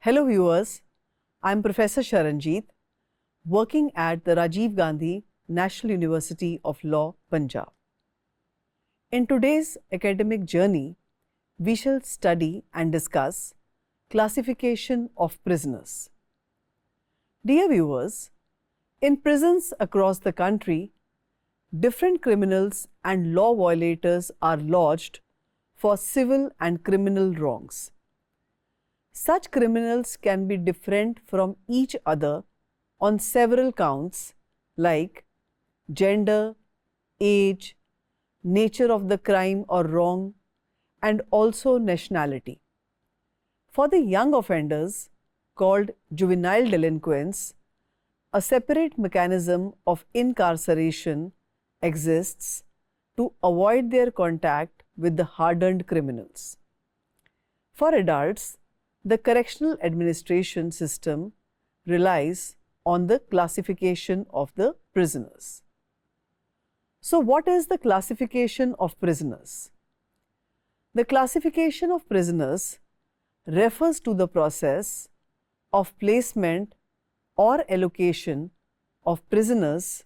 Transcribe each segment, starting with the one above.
Hello viewers, I am Professor Sharanjeet, working at the Rajiv Gandhi National University of Law, Punjab. In today's academic journey, we shall study and discuss classification of prisoners. Dear viewers, in prisons across the country, different criminals and law violators are lodged for civil and criminal wrongs. Such criminals can be different from each other on several counts like gender, age, nature of the crime or wrong, and also nationality. For the young offenders, called juvenile delinquents, a separate mechanism of incarceration exists to avoid their contact with the hardened criminals. For adults, the correctional administration system relies on the classification of the prisoners. So, what is the classification of prisoners? The classification of prisoners refers to the process of placement or allocation of prisoners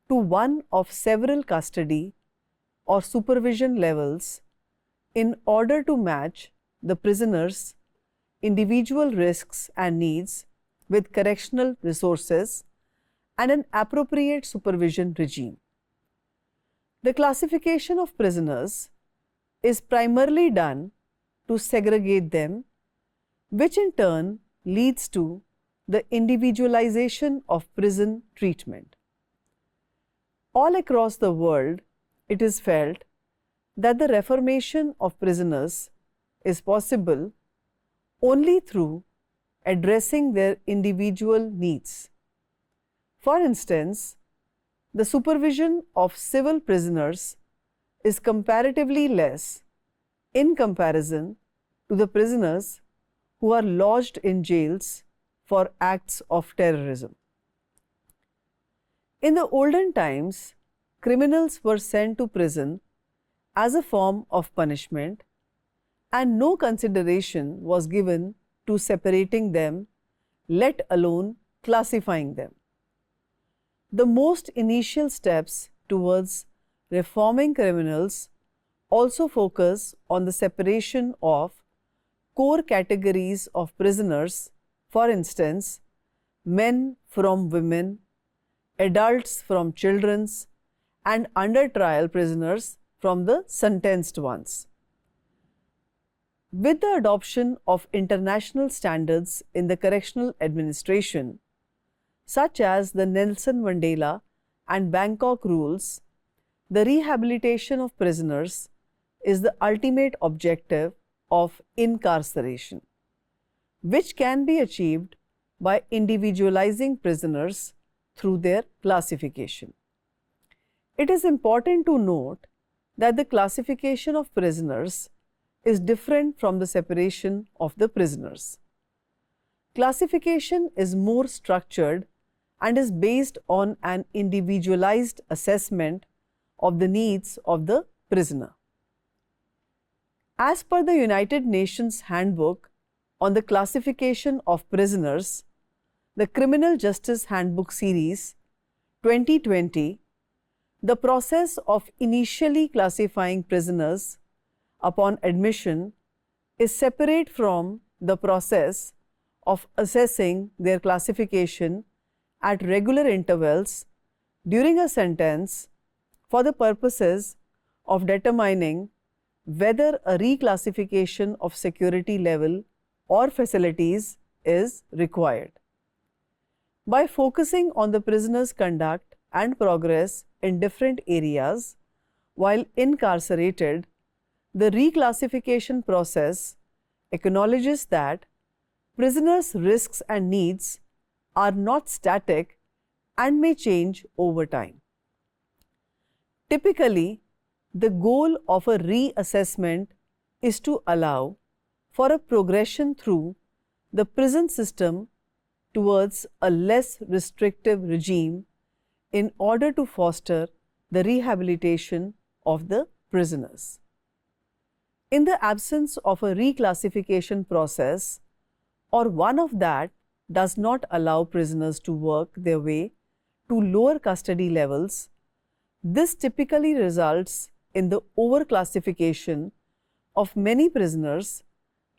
to one of several custody or supervision levels in order to match the prisoners' individual risks and needs with correctional resources and an appropriate supervision regime. The classification of prisoners is primarily done to segregate them, which in turn leads to the individualization of prison treatment. All across the world, it is felt that the reformation of prisoners is possible only through addressing their individual needs. For instance, the supervision of civil prisoners is comparatively less in comparison to the prisoners who are lodged in jails for acts of terrorism. In the olden times, criminals were sent to prison as a form of punishment, and no consideration was given to separating them, let alone classifying them. The most initial steps towards reforming criminals also focus on the separation of core categories of prisoners, for instance, men from women, adults from children, and under trial prisoners from the sentenced ones. With the adoption of international standards in the correctional administration, such as the Nelson Mandela and Bangkok rules, the rehabilitation of prisoners is the ultimate objective of incarceration, which can be achieved by individualizing prisoners through their classification. It is important to note that the classification of prisoners is different from the separation of the prisoners. Classification is more structured and is based on an individualized assessment of the needs of the prisoner. As per the United Nations Handbook on the Classification of Prisoners, the Criminal Justice Handbook Series 2020, the process of initially classifying prisoners upon admission is separate from the process of assessing their classification at regular intervals during a sentence for the purposes of determining whether a reclassification of security level or facilities is required. By focusing on the prisoner's conduct and progress in different areas while incarcerated, the reclassification process acknowledges that prisoners' risks and needs are not static and may change over time. Typically, the goal of a reassessment is to allow for a progression through the prison system towards a less restrictive regime in order to foster the rehabilitation of the prisoners. In the absence of a reclassification process, or one of that does not allow prisoners to work their way to lower custody levels, this typically results in the overclassification of many prisoners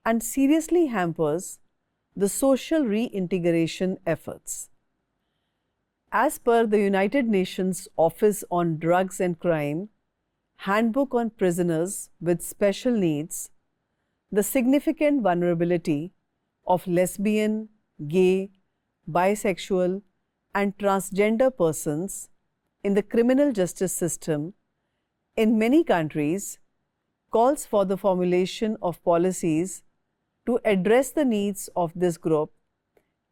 and seriously hampers the social reintegration efforts. As per the United Nations Office on Drugs and Crime Handbook on Prisoners with Special Needs, the significant vulnerability of lesbian, gay, bisexual, and transgender persons in the criminal justice system in many countries calls for the formulation of policies to address the needs of this group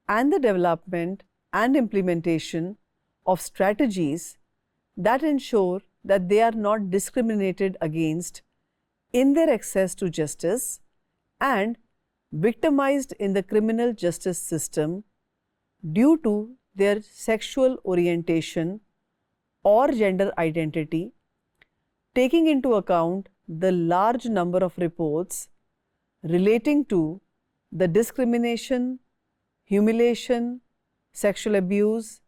and the development and implementation of strategies that ensure that they are not discriminated against in their access to justice and victimized in the criminal justice system due to their sexual orientation or gender identity, taking into account the large number of reports relating to the discrimination, humiliation, sexual abuse,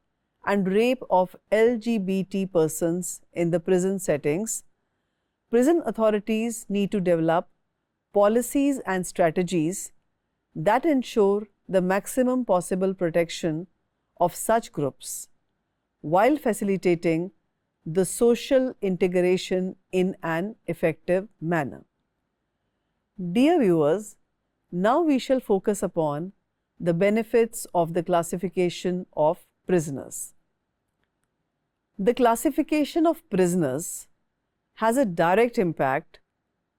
and rape of LGBT persons in the prison settings, prison authorities need to develop policies and strategies that ensure the maximum possible protection of such groups while facilitating the social integration in an effective manner. Dear viewers, now we shall focus upon the benefits of the classification of prisoners. The classification of prisoners has a direct impact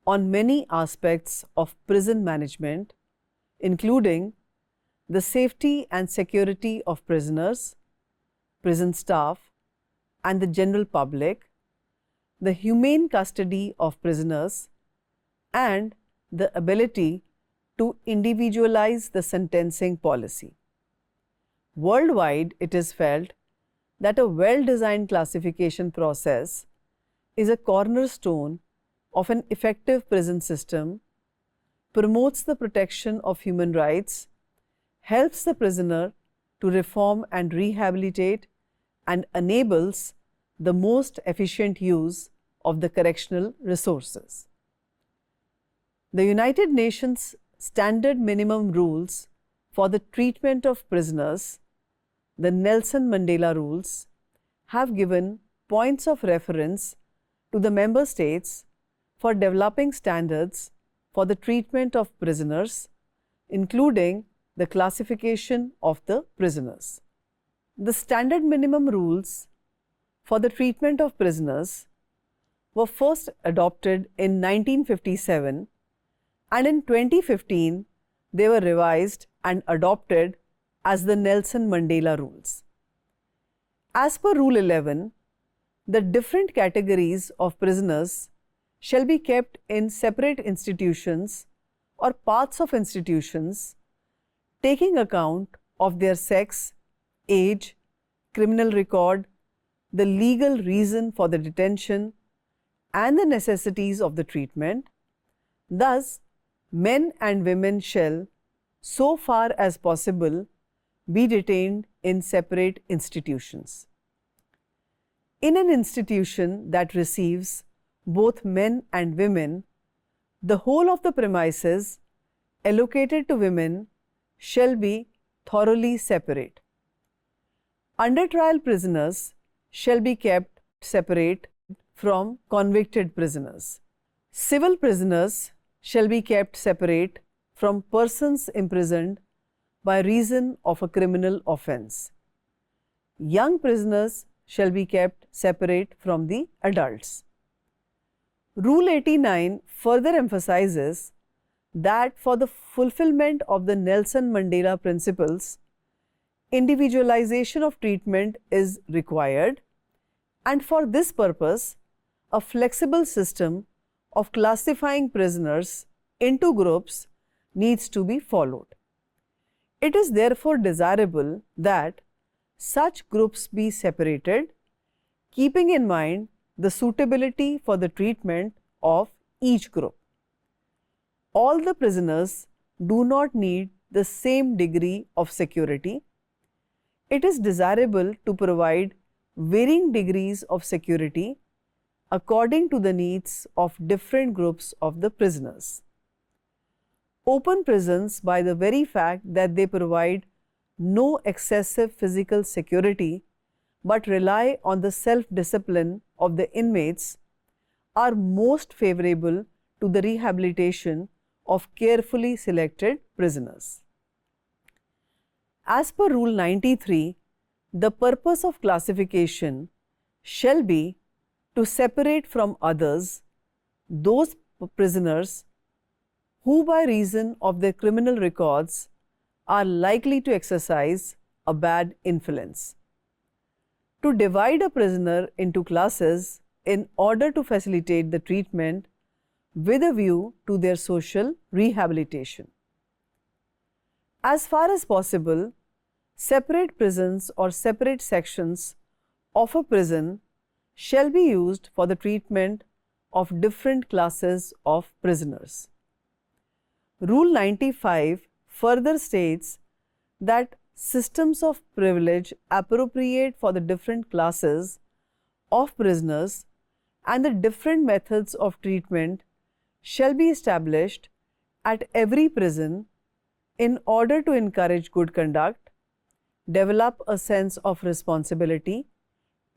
on many aspects of prison management, including the safety and security of prisoners, prison staff, and the general public, the humane custody of prisoners, and the ability to individualize the sentencing policy. Worldwide, it is felt that a well-designed classification process is a cornerstone of an effective prison system, promotes the protection of human rights, helps the prisoner to reform and rehabilitate, and enables the most efficient use of the correctional resources. The United Nations Standard Minimum Rules for the Treatment of Prisoners, the Nelson Mandela Rules, have given points of reference to the member states for developing standards for the treatment of prisoners, including the classification of the prisoners. The Standard Minimum Rules for the treatment of prisoners were first adopted in 1957, and in 2015 they were revised and adopted as the Nelson Mandela Rules. As per Rule 11, the different categories of prisoners shall be kept in separate institutions or parts of institutions, taking account of their sex, age, criminal record, the legal reason for the detention, and the necessities of the treatment. Thus, men and women shall, so far as possible, be detained in separate institutions. In an institution that receives both men and women, the whole of the premises allocated to women shall be thoroughly separate. Under trial prisoners shall be kept separate from convicted prisoners. Civil prisoners shall be kept separate from persons imprisoned by reason of a criminal offence. Young prisoners shall be kept separate from the adults. Rule 89 further emphasizes that for the fulfillment of the Nelson Mandela principles, individualization of treatment is required, and for this purpose, a flexible system of classifying prisoners into groups needs to be followed. It is therefore desirable that such groups be separated, keeping in mind the suitability for the treatment of each group. All the prisoners do not need the same degree of security. It is desirable to provide varying degrees of security according to the needs of different groups of the prisoners. Open prisons, by the very fact that they provide no excessive physical security but rely on the self-discipline of the inmates, are most favorable to the rehabilitation of carefully selected prisoners. As per Rule 93, the purpose of classification shall be to separate from others those prisoners who by reason of their criminal records are likely to exercise a bad influence. To divide a prisoner into classes in order to facilitate the treatment with a view to their social rehabilitation. As far as possible, separate prisons or separate sections of a prison shall be used for the treatment of different classes of prisoners. Rule 95 further states that systems of privilege appropriate for the different classes of prisoners and the different methods of treatment shall be established at every prison in order to encourage good conduct, develop a sense of responsibility,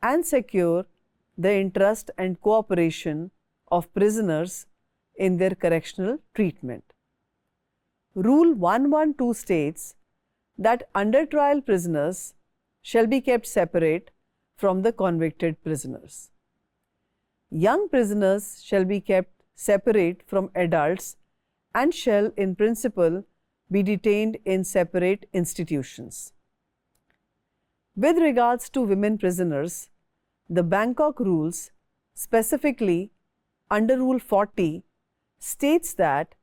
and secure the interest and cooperation of prisoners in their correctional treatment. Rule 112 states that under trial prisoners shall be kept separate from the convicted prisoners. Young prisoners shall be kept separate from adults and shall in principle be detained in separate institutions. With regards to women prisoners, the Bangkok rules, specifically under Rule 40, states that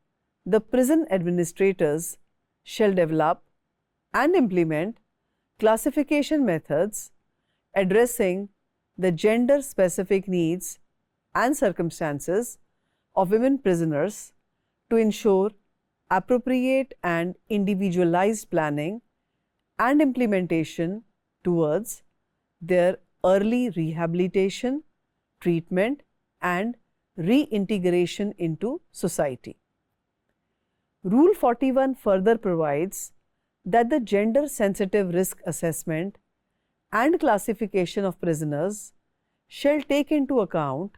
the prison administrators shall develop and implement classification methods addressing the gender-specific needs and circumstances of women prisoners to ensure appropriate and individualized planning and implementation towards their early rehabilitation, treatment, and reintegration into society. Rule 41 further provides that the gender-sensitive risk assessment and classification of prisoners shall take into account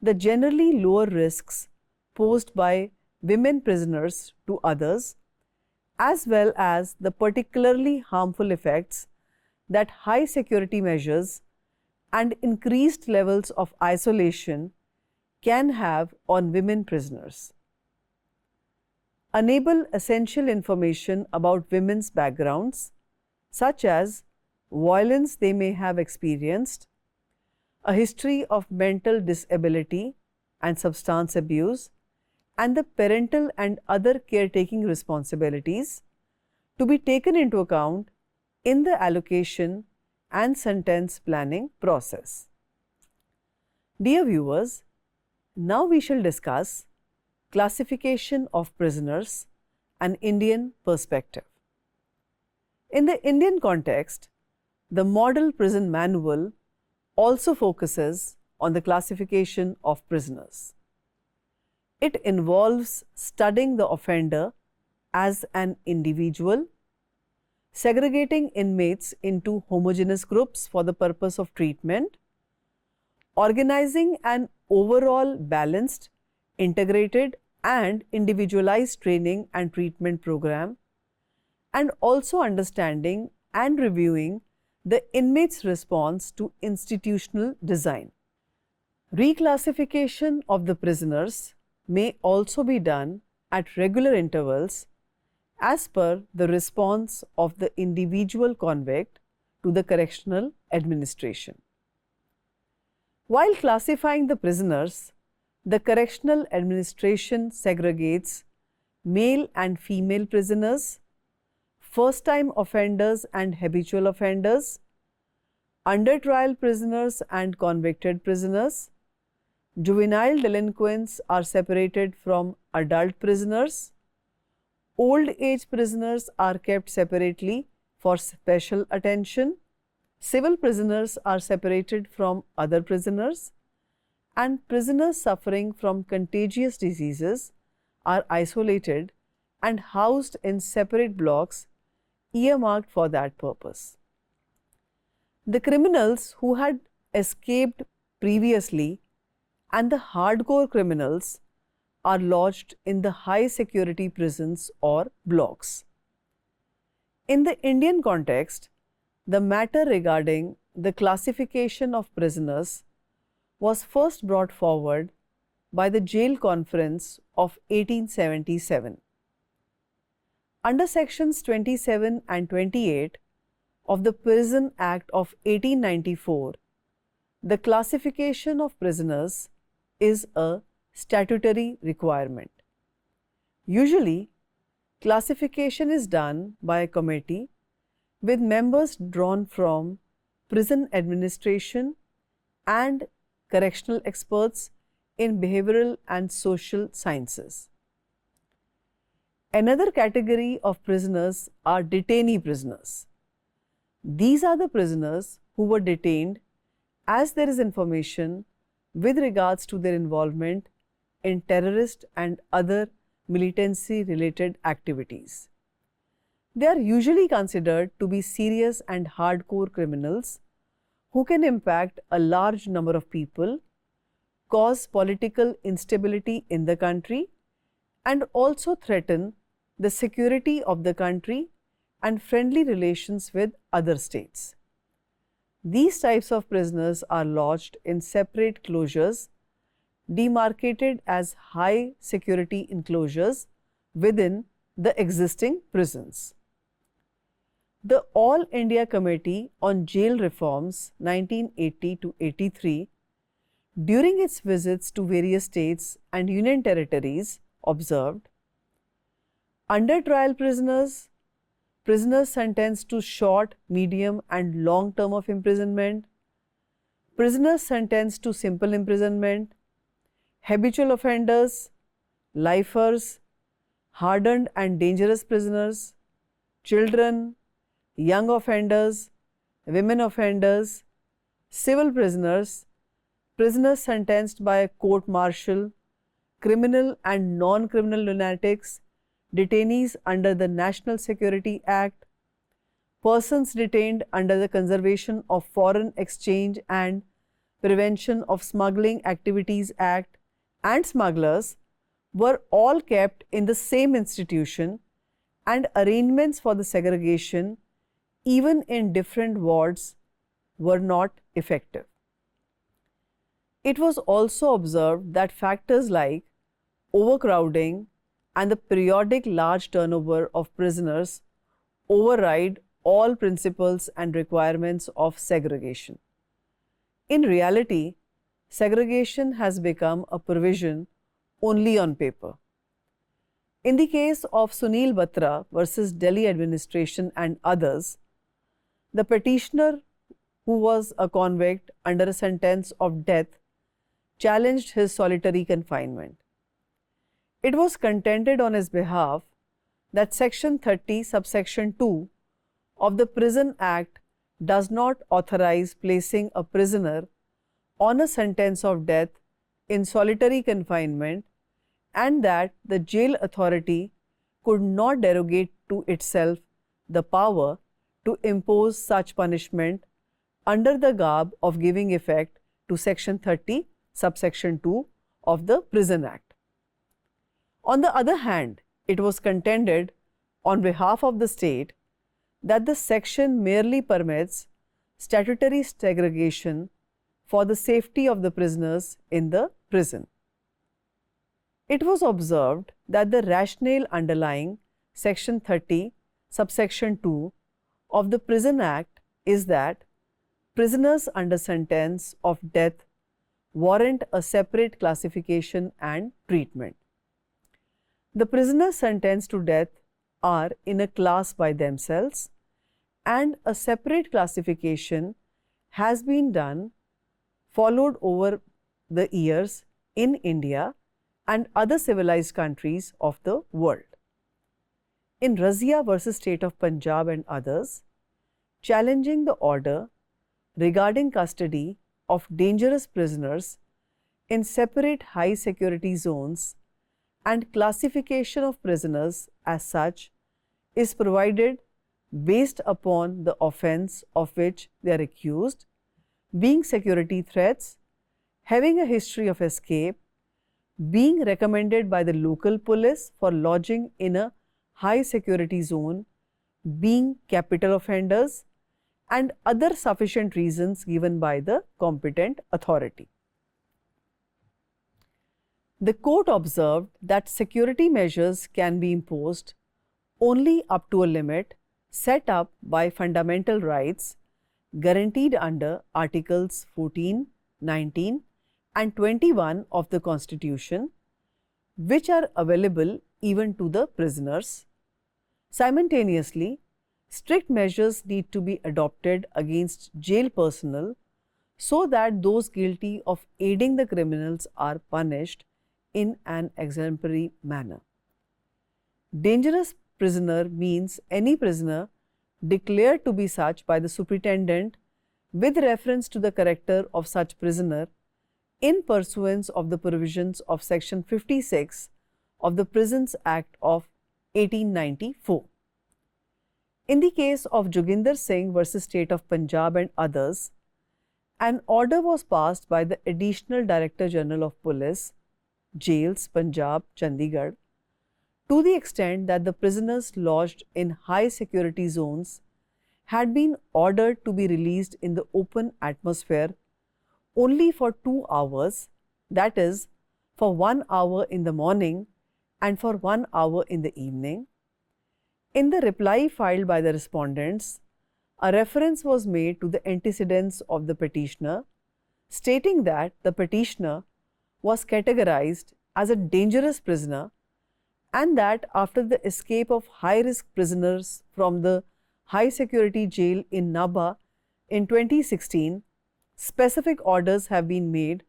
the generally lower risks posed by women prisoners to others, as well as the particularly harmful effects that high security measures and increased levels of isolation can have on women prisoners. Enable essential information about women's backgrounds, such as violence they may have experienced, a history of mental disability and substance abuse, and the parental and other caretaking responsibilities to be taken into account in the allocation and sentence planning process. Dear viewers, now we shall discuss classification of prisoners, an Indian perspective. In the Indian context, the Model Prison Manual also focuses on the classification of prisoners. It involves studying the offender as an individual, segregating inmates into homogeneous groups for the purpose of treatment, organizing an overall balanced, integrated and individualized training and treatment program, and also understanding and reviewing the inmate's response to institutional design. Reclassification of the prisoners may also be done at regular intervals as per the response of the individual convict to the correctional administration. While classifying the prisoners, the correctional administration segregates male and female prisoners, first-time offenders and habitual offenders, under trial prisoners and convicted prisoners. Juvenile delinquents are separated from adult prisoners. Old age prisoners are kept separately for special attention. Civil prisoners are separated from other prisoners, and prisoners suffering from contagious diseases are isolated and housed in separate blocks earmarked for that purpose. The criminals who had escaped previously and the hardcore criminals are lodged in the high security prisons or blocks. In the Indian context, the matter regarding the classification of prisoners was first brought forward by the Jail Conference of 1877. Under sections 27 and 28 of the Prison Act of 1894, the classification of prisoners is a statutory requirement. Usually, classification is done by a committee with members drawn from prison administration and correctional experts in behavioral and social sciences. Another category of prisoners are detainee prisoners. These are the prisoners who were detained as there is information with regards to their involvement in terrorist and other militancy related activities. They are usually considered to be serious and hardcore criminals who can impact a large number of people, cause political instability in the country, and also threaten the security of the country and friendly relations with other states. These types of prisoners are lodged in separate closures demarcated as high security enclosures within the existing prisons. The All India Committee on Jail Reforms 1980 to 83, during its visits to various states and union territories, observed under trial prisoners, prisoners sentenced to short, medium and long term of imprisonment, prisoners sentenced to simple imprisonment, habitual offenders, lifers, hardened and dangerous prisoners, children, young offenders, women offenders, civil prisoners, prisoners sentenced by a court martial, criminal and non-criminal lunatics, detainees under the National Security Act, persons detained under the Conservation of Foreign Exchange and Prevention of Smuggling Activities Act, and smugglers were all kept in the same institution, and arrangements for the segregation, even in different wards, were not effective. It was also observed that factors like overcrowding and the periodic large turnover of prisoners override all principles and requirements of segregation. In reality, segregation has become a provision only on paper. In the case of Sunil Batra versus Delhi administration and others, the petitioner, who was a convict under a sentence of death, challenged his solitary confinement. It was contended on his behalf that Section 30, subsection 2 of the Prison Act does not authorize placing a prisoner on a sentence of death in solitary confinement, and that the jail authority could not derogate to itself the power to impose such punishment under the garb of giving effect to Section 30, subsection 2 of the Prison Act. On the other hand, it was contended on behalf of the state that the section merely permits statutory segregation for the safety of the prisoners in the prison. It was observed that the rationale underlying Section 30, subsection 2 of the Prison Act is that prisoners under sentence of death warrant a separate classification and treatment. The prisoners sentenced to death are in a class by themselves, and a separate classification has been done, followed over the years in India and other civilized countries of the world. in Razia versus State of Punjab and others, challenging the order regarding custody of dangerous prisoners in separate high security zones and classification of prisoners as such is provided based upon the offence of which they are accused, being security threats, having a history of escape, being recommended by the local police for lodging in a high security zone, being capital offenders, and other sufficient reasons given by the competent authority. The court observed that security measures can be imposed only up to a limit set up by fundamental rights guaranteed under Articles 14, 19 and 21 of the Constitution, which are available even to the prisoners. Simultaneously, strict measures need to be adopted against jail personnel so that those guilty of aiding the criminals are punished in an exemplary manner. Dangerous prisoner means any prisoner declared to be such by the superintendent with reference to the character of such prisoner in pursuance of the provisions of Section 56 of the Prisons Act of 1894. In the case of Joginder Singh versus State of Punjab and others, an order was passed by the Additional Director General of Police, Jails, Punjab, Chandigarh, to the extent that the prisoners lodged in high security zones had been ordered to be released in the open atmosphere only for 2 hours, that is, for 1 hour in the morning and for 1 hour in the evening. In the reply filed by the respondents, a reference was made to the antecedents of the petitioner, stating that the petitioner was categorized as a dangerous prisoner and that after the escape of high-risk prisoners from the high-security jail in Nabha in 2016, specific orders have been made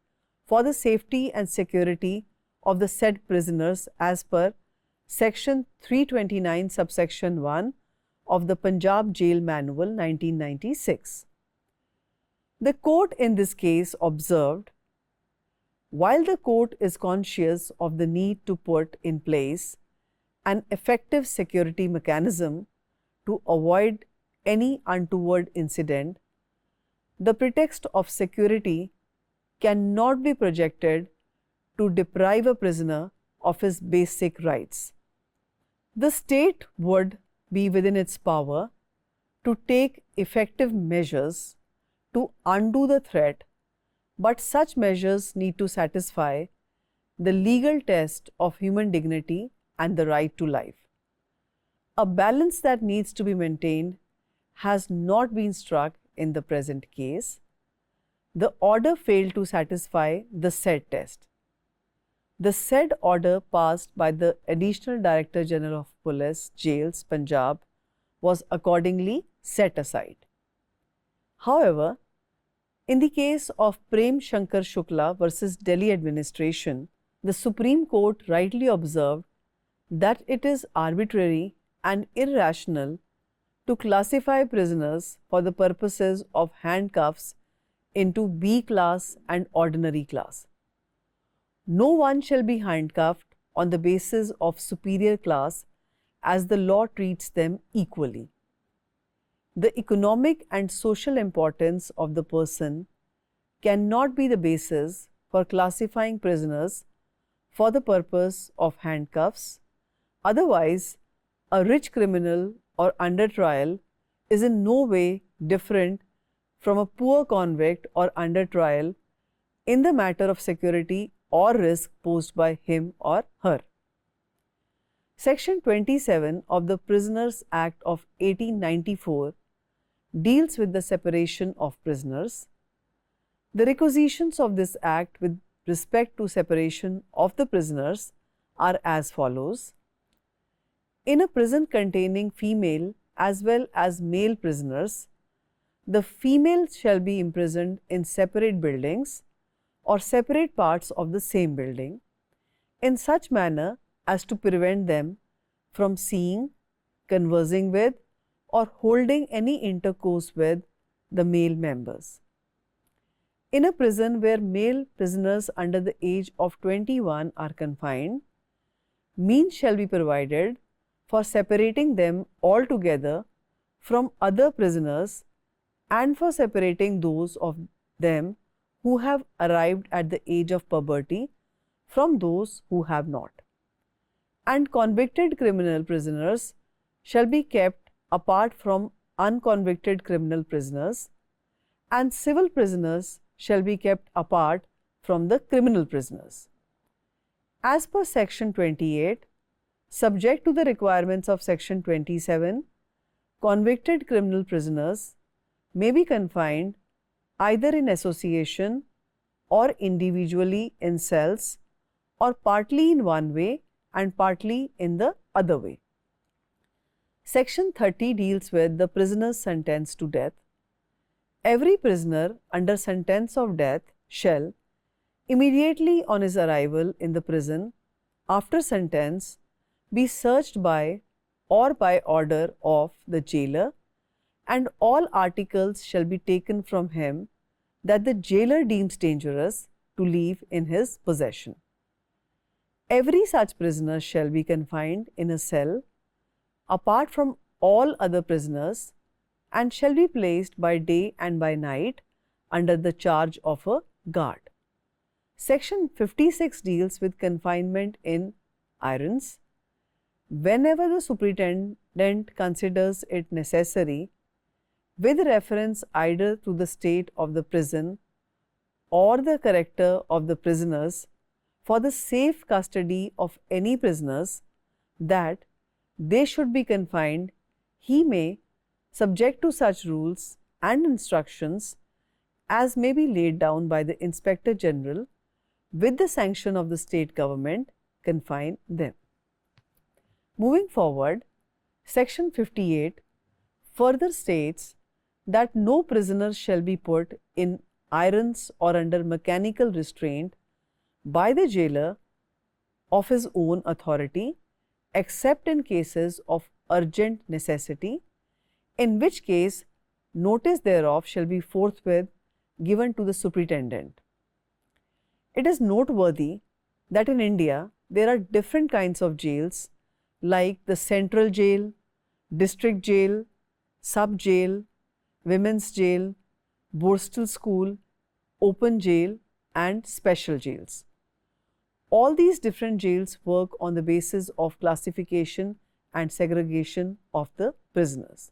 for the safety and security of the said prisoners as per Section 329 subsection 1 of the Punjab Jail Manual 1996. The court in this case observed, while the court is conscious of the need to put in place an effective security mechanism to avoid any untoward incident, the pretext of security cannot be projected to deprive a prisoner of his basic rights. The state would be within its power to take effective measures to undo the threat, but such measures need to satisfy the legal test of human dignity and the right to life. A balance that needs to be maintained has not been struck in the present case. The order failed to satisfy the said test. The said order passed by the Additional Director General of Police, Jails, Punjab was accordingly set aside. However, in the case of Prem Shankar Shukla versus Delhi Administration, the Supreme Court rightly observed that it is arbitrary and irrational to classify prisoners for the purposes of handcuffs into B class and ordinary class. No one shall be handcuffed on the basis of superior class, as the law treats them equally. The economic and social importance of the person cannot be the basis for classifying prisoners for the purpose of handcuffs. Otherwise, a rich criminal or under trial is in no way different from a poor convict or under trial in the matter of security or risk posed by him or her. Section 27 of the Prisoners Act of 1894 deals with the separation of prisoners. The requisitions of this Act with respect to separation of the prisoners are as follows. In a prison containing female as well as male prisoners, the female shall be imprisoned in separate buildings or separate parts of the same building in such manner as to prevent them from seeing, conversing with, or holding any intercourse with the male members. In a prison where male prisoners under the age of 21 are confined, means shall be provided for separating them altogether from other prisoners and for separating those of them who have arrived at the age of puberty from those who have not. And convicted criminal prisoners shall be kept apart from unconvicted criminal prisoners, and civil prisoners shall be kept apart from the criminal prisoners. As per Section 28, subject to the requirements of Section 27, convicted criminal prisoners may be confined either in association or individually in cells, or partly in one way and partly in the other way. Section 30 deals with the prisoners sentenced to death. Every prisoner under sentence of death shall, immediately on his arrival in the prison after sentence, be searched by or by order of the jailer, and all articles shall be taken from him that the jailer deems dangerous to leave in his possession. Every such prisoner shall be confined in a cell apart from all other prisoners, and shall be placed by day and by night under the charge of a guard. Section 56 deals with confinement in irons. Whenever the superintendent considers it necessary, with reference either to the state of the prison or the character of the prisoners, for the safe custody of any prisoners, that they should be confined, he may, subject to such rules and instructions as may be laid down by the Inspector General, with the sanction of the state government, confine them. Moving forward, Section 58 further states that no prisoner shall be put in irons or under mechanical restraint by the jailer of his own authority, except in cases of urgent necessity, in which case notice thereof shall be forthwith given to the superintendent. It is noteworthy that in India there are different kinds of jails, like the central jail, district jail, sub jail, women's jail, borstal school, open jail, and special jails. All these different jails work on the basis of classification and segregation of the prisoners.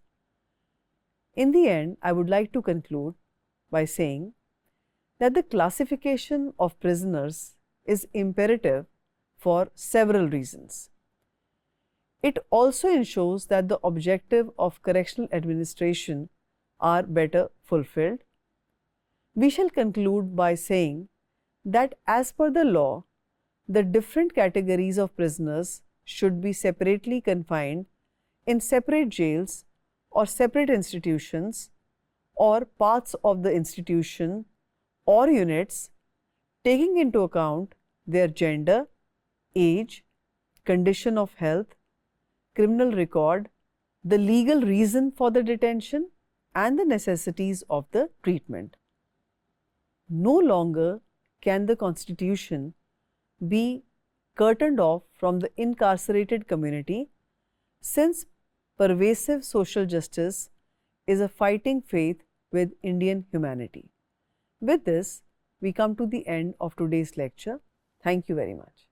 In the end, I would like to conclude by saying that the classification of prisoners is imperative for several reasons. It also ensures that the objective of correctional administration are better fulfilled. We shall conclude by saying that as per the law, the different categories of prisoners should be separately confined in separate jails or separate institutions or parts of the institution or units, taking into account their gender, age, condition of health, criminal record, the legal reason for the detention, and the necessities of the treatment. No longer can the Constitution be curtained off from the incarcerated community, since pervasive social justice is a fighting faith with Indian humanity. With this, we come to the end of today's lecture. Thank you very much.